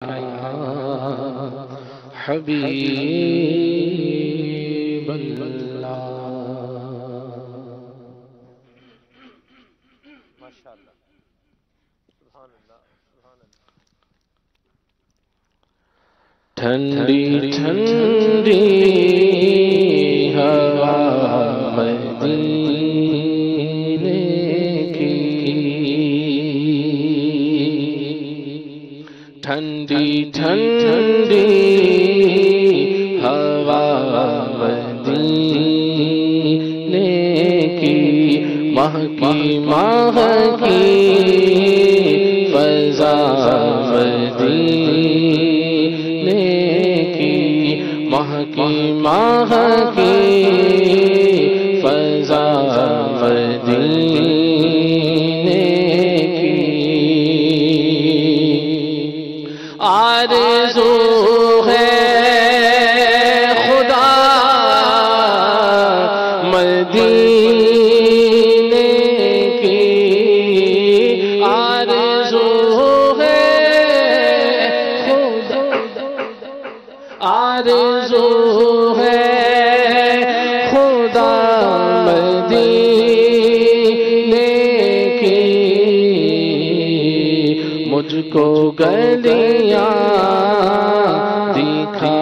حبیب اللہ ماشاءاللہ سبحان اللہ سبحان اللہ ٹھنڈی ٹھنڈی ہوا مدینے کی ٹھنڈی ٹھنڈی ہوا مدینے کی مہکی مہکی فضا مدینے کی مہکی مہکی فضا مدینے کی آرزو ہے خدا مدینے کی آرزو ہے خدا آرزو ہے خدا مدینے کی مجھ کو گلیاں دکھا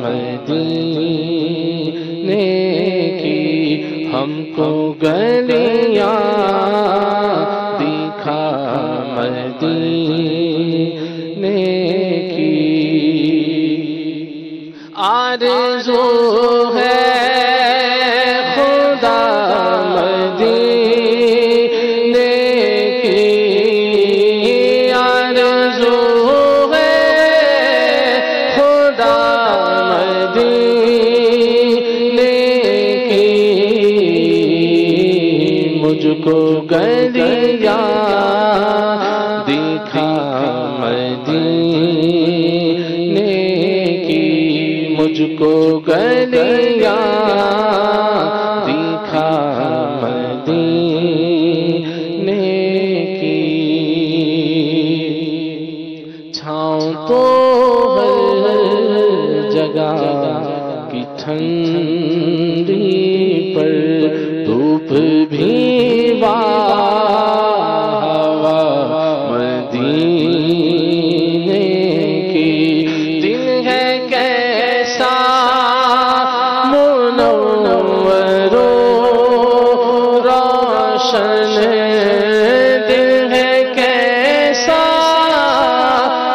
مدینے کی ہم کو گلیاں دکھا مدینے کی آرزو ہے خدا مدینے کی آرزو ہے خدا مدینے کی مجھ کو گلیاں دکھا مدینے کی مجھ کو گلیاں دکھا مدینے کی چھاؤں تو ہر جگہ کی ٹھنڈی پر دھوپ بھی ہوا مدینے کی دل ہے کیسا منور و روشن دل ہے کیسا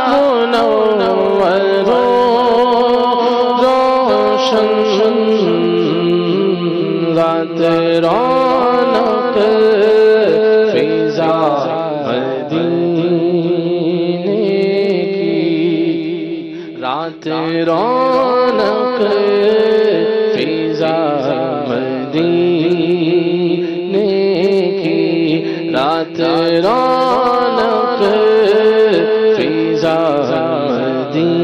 منور و روشن رات رونق فضا مدینے کی رات رونق فضا مدینے کی رات رونق فضا مدینے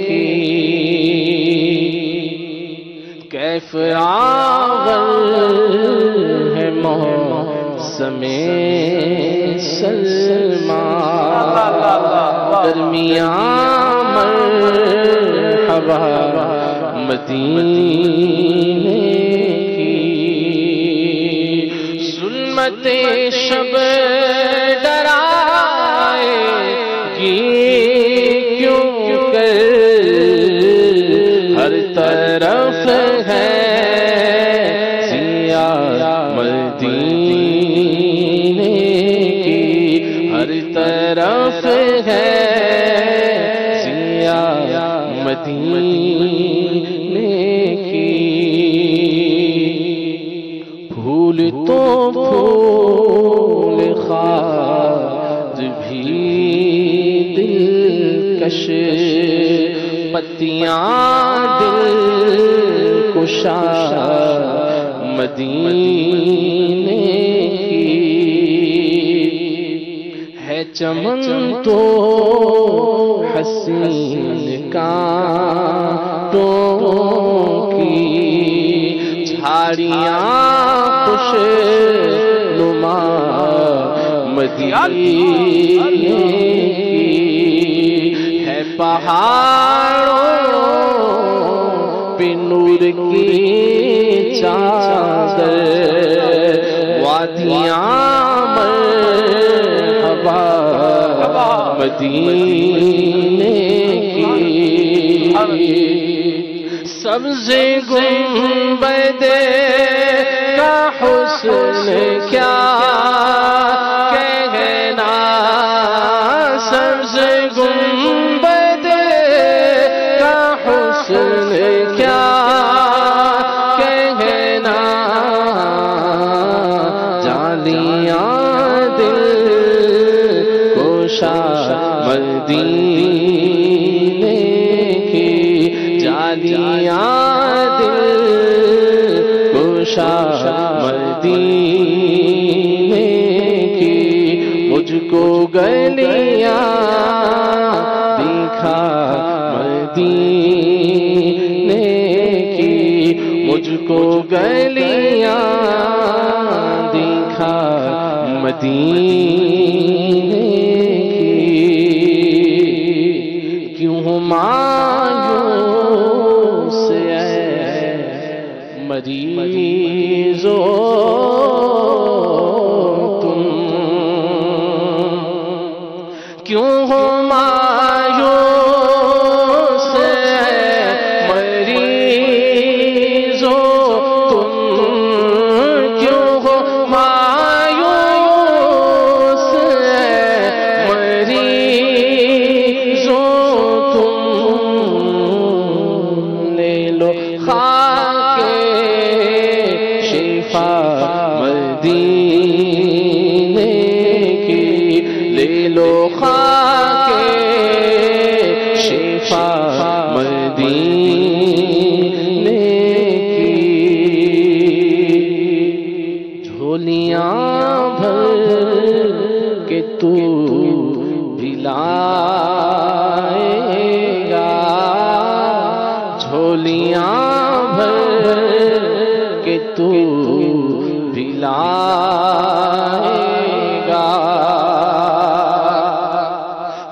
کی کیف آور ہے موسم سلما درمیان مرحبا مدینے کی ظلمت شب ڈرائے گی کیوں کر ہر طرف ہے سیاہ مدینے کی ہر طرف ہے سیاہ مدینے کی پھول تو پھول خار بھی دلکش پتیاں دل کشا مدینے کی ہے چمن تو حسین کانٹوں کی جھاڑیاں خوش نما مدینے کی پہاڑوں پہ نور کی چادر، وادیاں مرحبا مدینے کی، سبز گنبد کا حسن کیا کہنا، سبز گنبد کا حسن کیا کہنا، جالیاں دل گوشا مدینے کی، جالیاں دل گوشا مدینے کی، مجھ کو گلیاں دکھا مدینے کی، مجھ کو گلیاں دکھا مدینے کی، کیوں مایوس ہے مریضو تم، کیوں ہو مایوس ہے مریضو تم، کیوں ہو مایوس ہے مریضو تم، لے لو خاک شفا مدینے کی، لے لو خاک شفا مدینے کی، جھولیاں بھر کے تو بھی لائے گا، جھولیاں بھر کے تو بھی لائے گا،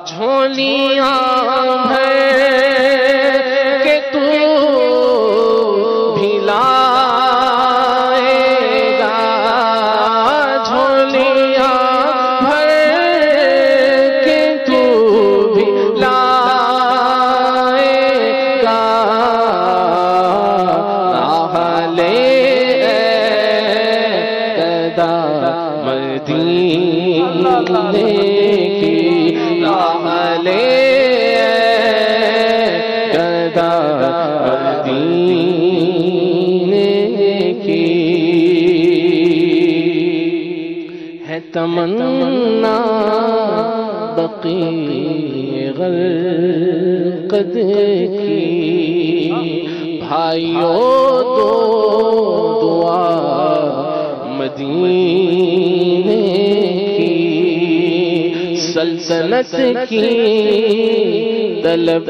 جھولیاں بھر کے تو بھی لائے گا، جھولیاں بھر کے تو بھی لائے گا، راہ لے مدینے کی، راہ لے گدا مدینے کی، ہے تمنا بقیع غرقد کی، بھائیو دو دعا مدینے کی، سلطنت کی طلب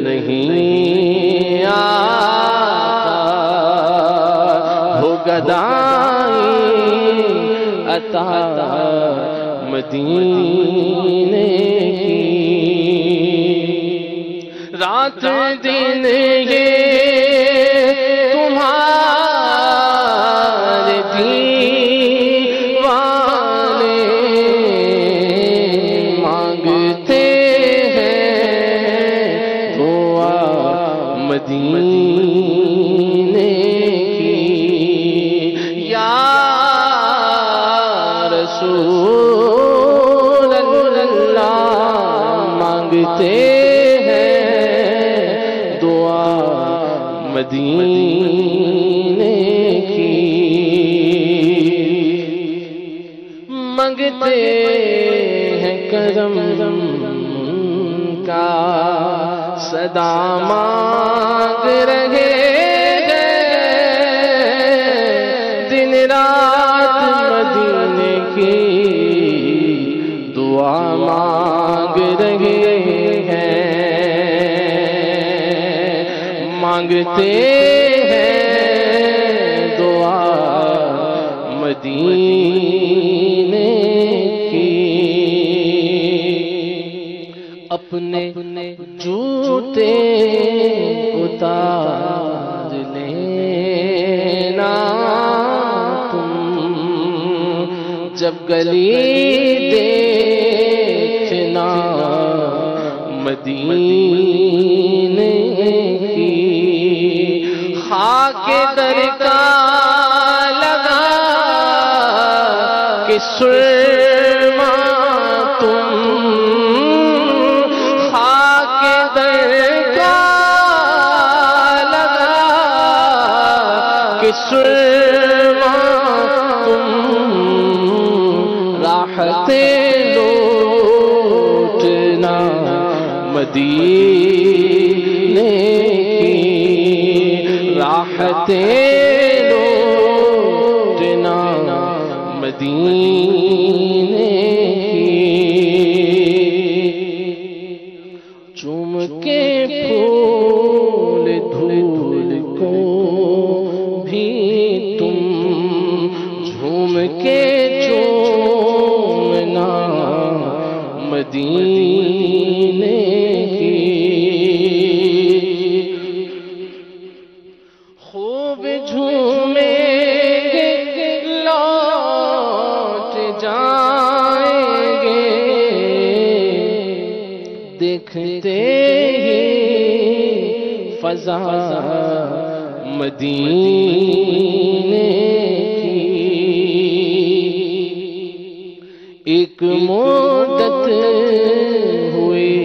نہیں آتا، ہو گدائی عطا مدینے کی، رات دن یہ تمہارے دیوانے مانگتے ہیں دعا مدینے کی، یا رسول اللہ مانگتے مدینے کی، منگتے ہیں کرم کا صدا مانگ رہے ہیں، دن رات مدینے کی دعا مانگ رہے ہیں، مانگتے ہیں دعا مدینے کی، اپنے جوتے اتار لینا تم، جب گلی دیکھنا مدینے کی، خاک در کا لگا کہ سرما تم، خاک در کا لگا کہ سرما تم، راحتیں لوٹنا مدینے کی، راحتیں لوٹنا مدینے کی، چوم کے پھول دھول کو بھی تم جھوم کے چومنا مدینے کی، خوب جھومیں گے لوٹ جائیں گے، دیکھتے ہی فضا مدینے کی، ایک مدت ہوئی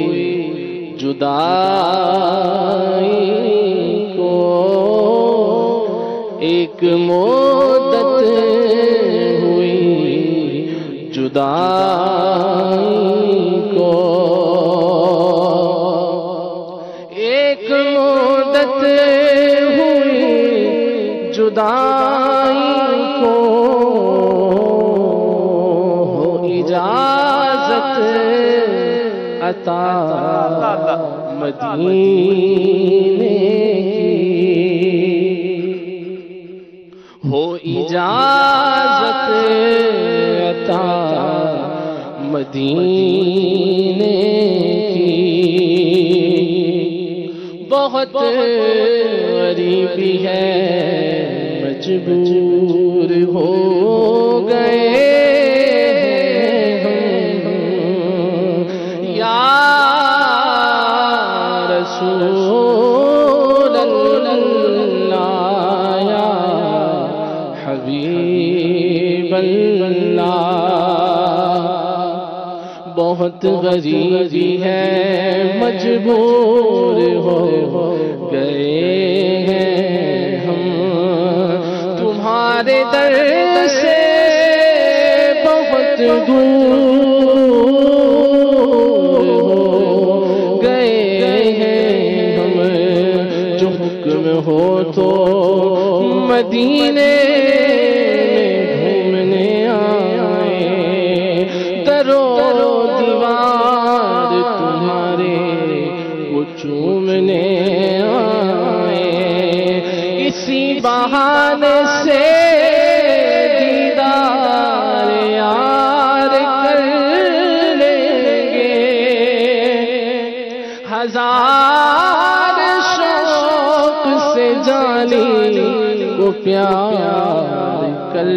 جدائی کو، ایک مدت ہوئی جدائی کو، ایک مدت ہوئی جدائی کو، ہو اجازت عطا مدینے ہو اجازت عطا مدینے کی، بہت غریبی ہے مجبور ہو گئے یا رسول اللہ یا حبیب اللہ، بہت غریبی ہے مجبور ہو گئے ہیں ہم، تمہارے در سے بہت دور ہو گئے ہیں ہم، جو حکم ہو تو مدینے گھومنے آئے، درو دیوار تمہارے وہ چومنے آئے، اسی بہانے سے دیدار یار کر لیں گے، ہزار شوق سے جانی کو پیار کر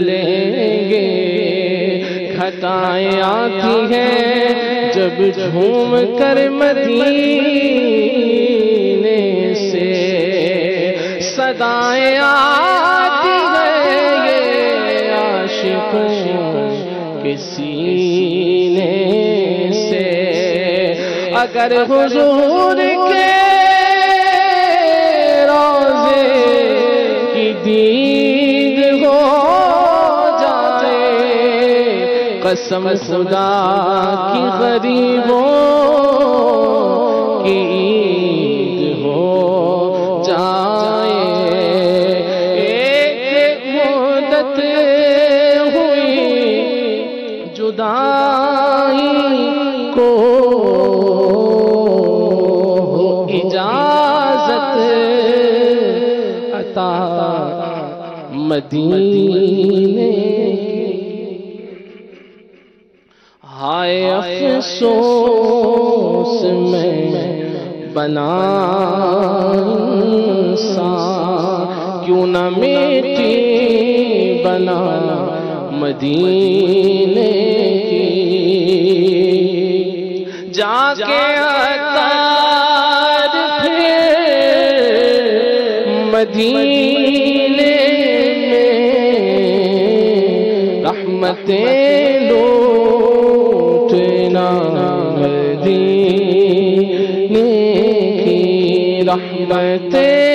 لیں گے، گھٹائیں آتی ہیں جب جھوم کر مدینے سے، صدائیں آتی ہیں یہ عاشقوں کے سینے سے، اگر حضور کے روضے کی دید ہو جائے، قسم خدا کی غریبوں کی عید ہو جائے، ایک مدت ہوئی جدائی کو، اجازت عطا مدینے، ہائے افسوس افسوس میں بنا انسان، کیوں نہ میٹھی بنا مدینے کی، جا کے عطار پھر مدینے میں رحمتیں لوٹنا مدینے کی، رحمتیں